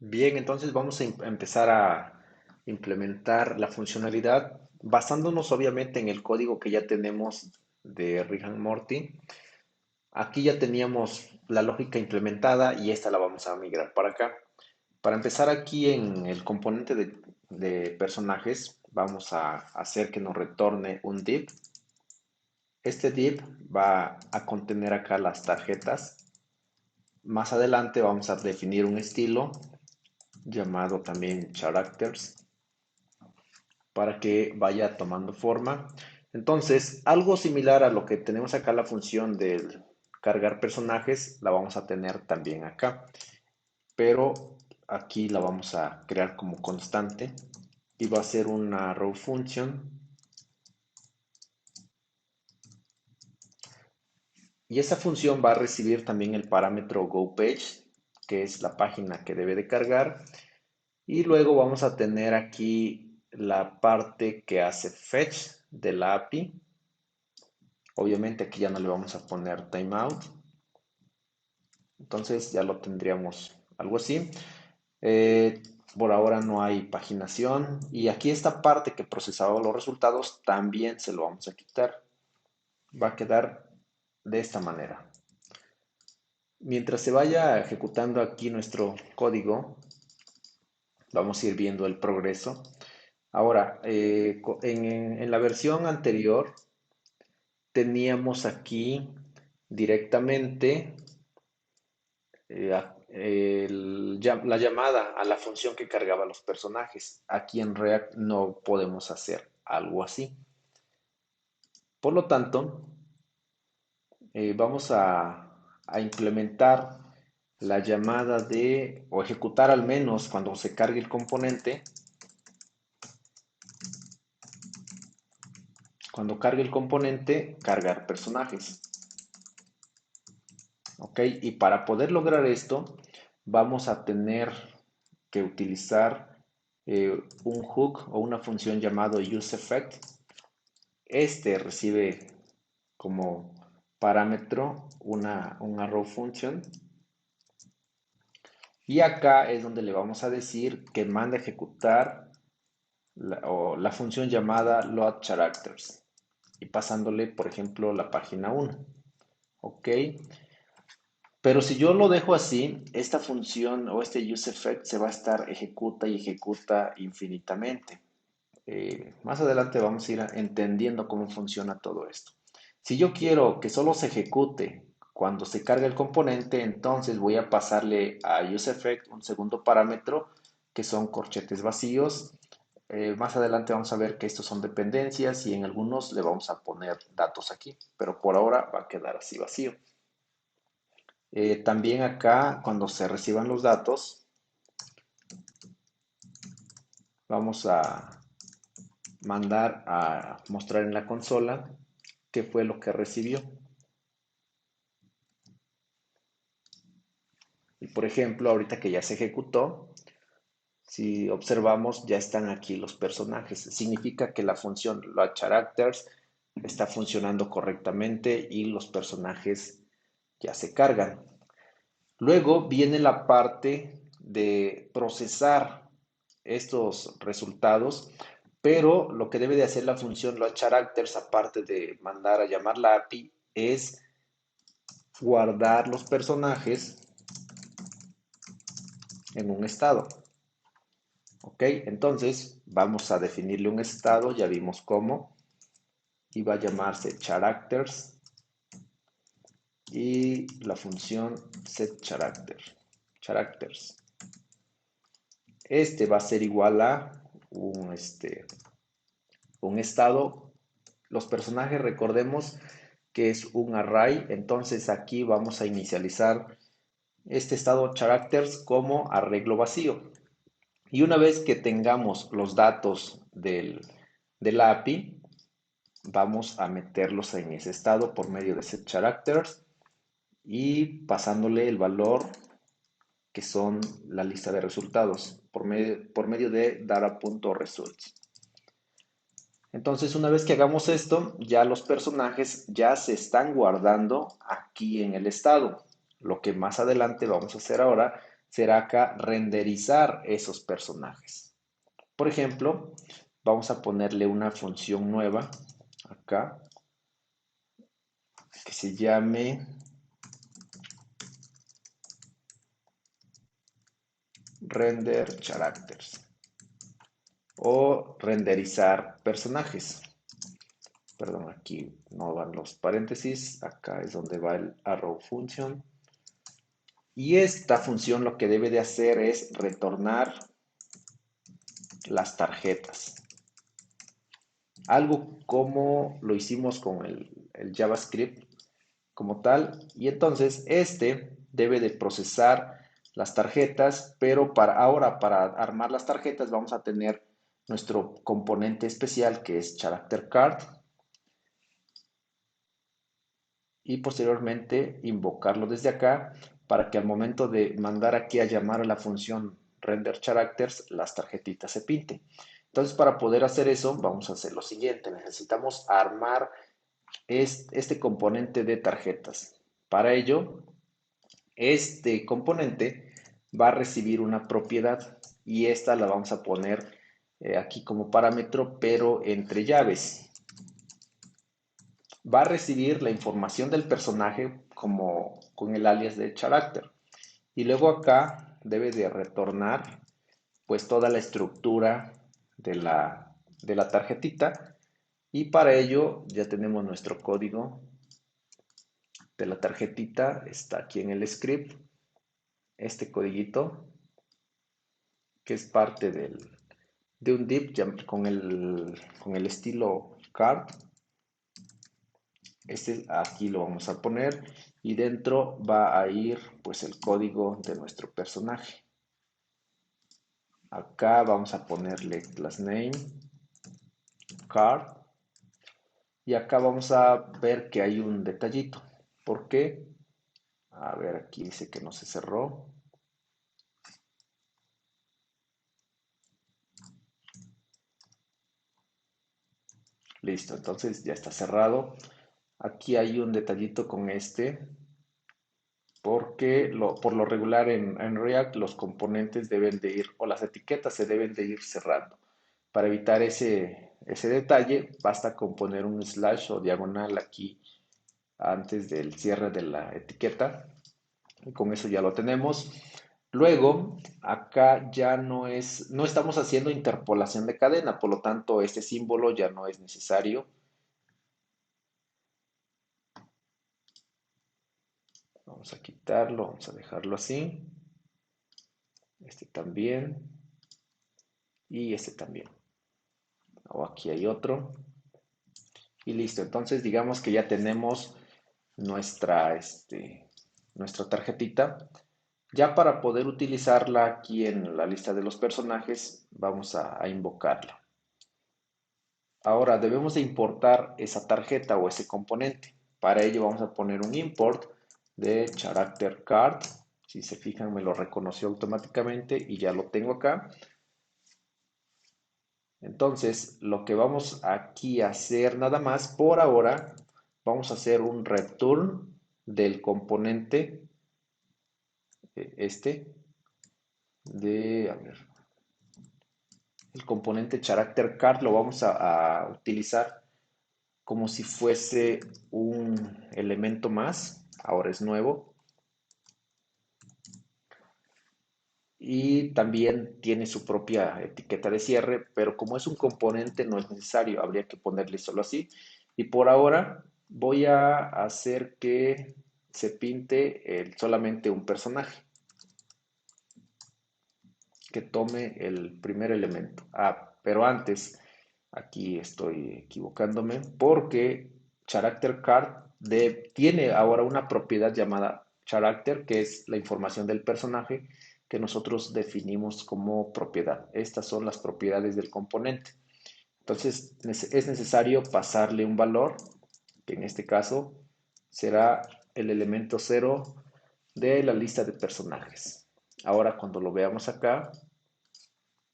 Bien, entonces vamos a empezar a implementar la funcionalidad basándonos obviamente en el código que ya tenemos de Rick and Morty. Aquí ya teníamos la lógica implementada y esta la vamos a migrar para acá. Para empezar aquí en el componente de personajes, vamos a hacer que nos retorne un div. Este div va a contener acá las tarjetas. Más adelante vamos a definir un estilo llamado también characters para que vaya tomando forma. Entonces, algo similar a lo que tenemos acá, la función del cargar personajes, la vamos a tener también acá, pero aquí la vamos a crear como constante y va a ser una row function, y esa función va a recibir también el parámetro goPage, que es la página que debe de cargar, y luego vamos a tener aquí la parte que hace fetch de la API. Obviamente aquí ya no le vamos a poner timeout. Entonces ya lo tendríamos algo así. Eh, por ahora no hay paginación. Y aquí esta parte que procesaba los resultados también se lo vamos a quitar. Va a quedar de esta manera. Mientras se vaya ejecutando aquí nuestro código, vamos a ir viendo el progreso. Ahora, en la versión anterior teníamos aquí directamente la llamada a la función que cargaba los personajes. Aquí en React no podemos hacer algo así. Por lo tanto, vamos a implementar la llamada de, o ejecutar al menos cuando se cargue el componente. Cuando cargue el componente, cargar personajes. ¿Ok? Y para poder lograr esto, vamos a tener que utilizar un hook o una función llamado useEffect. Este recibe como parámetro un arrow function. Y acá es donde le vamos a decir que manda a ejecutar la función llamada load characters. Y pasándole, por ejemplo, la página 1. ¿Ok? Pero si yo lo dejo así, esta función o este useEffect se va a estar ejecuta y ejecuta infinitamente. Más adelante vamos a ir entendiendo cómo funciona todo esto. Si yo quiero que solo se ejecute cuando se carga el componente, entonces voy a pasarle a useEffect un segundo parámetro que son corchetes vacíos. Más adelante vamos a ver que estos son dependencias y en algunos le vamos a poner datos aquí, pero por ahora va a quedar así vacío. También acá, cuando se reciban los datos, vamos a mandar a mostrar en la consola qué fue lo que recibió. Y por ejemplo, ahorita que ya se ejecutó, si observamos, ya están aquí los personajes. Significa que la función loadCharacters está funcionando correctamente y los personajes ya se cargan. Luego viene la parte de procesar estos resultados, pero lo que debe de hacer la función loadCharacters, aparte de mandar a llamar la API, es guardar los personajes en un estado. Ok, entonces vamos a definirle un estado, ya vimos cómo, y va a llamarse characters y la función characters. Este va a ser igual a un estado. Los personajes, recordemos que es un array, entonces aquí vamos a inicializar este estado characters como arreglo vacío. Y una vez que tengamos los datos del API, vamos a meterlos en ese estado por medio de setCharacters y pasándole el valor que son la lista de resultados por medio de data.results. Entonces, una vez que hagamos esto, ya los personajes ya se están guardando aquí en el estado. Lo que más adelante vamos a hacer ahora será acá renderizar esos personajes. Por ejemplo, vamos a ponerle una función nueva acá que se llame render characters o renderizar personajes. Perdón, aquí no van los paréntesis, acá es donde va el arrow function. Y esta función lo que debe de hacer es retornar las tarjetas. Algo como lo hicimos con el JavaScript como tal. Y entonces este debe de procesar las tarjetas, pero para armar las tarjetas vamos a tener nuestro componente especial que es character card y posteriormente invocarlo desde acá para que al momento de mandar aquí a llamar a la función render characters, las tarjetitas se pinten. Entonces, para poder hacer eso, vamos a hacer lo siguiente. Necesitamos armar este componente de tarjetas. Para ello, este componente va a recibir una propiedad y esta la vamos a poner aquí como parámetro, pero entre llaves. Va a recibir la información del personaje como con el alias de character. Y luego acá debe de retornar pues toda la estructura de la tarjetita. Y para ello ya tenemos nuestro código de la tarjetita. Está aquí en el script. Este codiguito que es parte de un div con el estilo card. Este aquí lo vamos a poner y dentro va a ir pues el código de nuestro personaje. Acá vamos a ponerle class name card y acá vamos a ver que hay un detallito. ¿Por qué? A ver, aquí dice que no se cerró. Listo, entonces ya está cerrado. Aquí hay un detallito con este porque por lo regular en React los componentes deben de ir, o las etiquetas se deben de ir cerrando. Para evitar ese detalle, basta con poner un slash o diagonal aquí antes del cierre de la etiqueta. Y con eso ya lo tenemos. Luego, acá ya no estamos haciendo interpolación de cadena, por lo tanto, este símbolo ya no es necesario. Vamos a quitarlo, vamos a dejarlo así. Este también. Y este también. O aquí hay otro. Y listo. Entonces, digamos que ya tenemos nuestra, nuestra tarjetita. Ya para poder utilizarla aquí en la lista de los personajes, vamos a invocarla. Ahora debemos de importar esa tarjeta o ese componente. Para ello vamos a poner un import de character card. Si se fijan, me lo reconoció automáticamente y ya lo tengo acá. Entonces, lo que vamos aquí a hacer nada más por ahora, vamos a hacer un return del componente a ver, el componente character card lo vamos a utilizar como si fuese un elemento más, ahora es nuevo, y también tiene su propia etiqueta de cierre, pero como es un componente no es necesario, habría que ponerle solo así. Y por ahora voy a hacer que se pinte solamente un personaje, que tome el primer elemento. Ah, pero antes, aquí estoy equivocándome, porque character card tiene ahora una propiedad llamada character, que es la información del personaje que nosotros definimos como propiedad. Estas son las propiedades del componente. Entonces es necesario pasarle un valor, que en este caso será el elemento 0 de la lista de personajes. Ahora cuando lo veamos acá,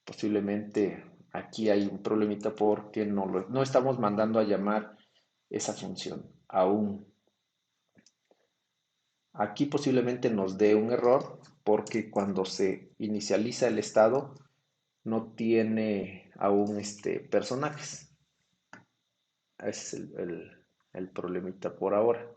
posiblemente aquí hay un problemita porque no estamos mandando a llamar esa función aún. Aquí posiblemente nos dé un error porque cuando se inicializa el estado no tiene aún personajes. Ese es el problemita por ahora.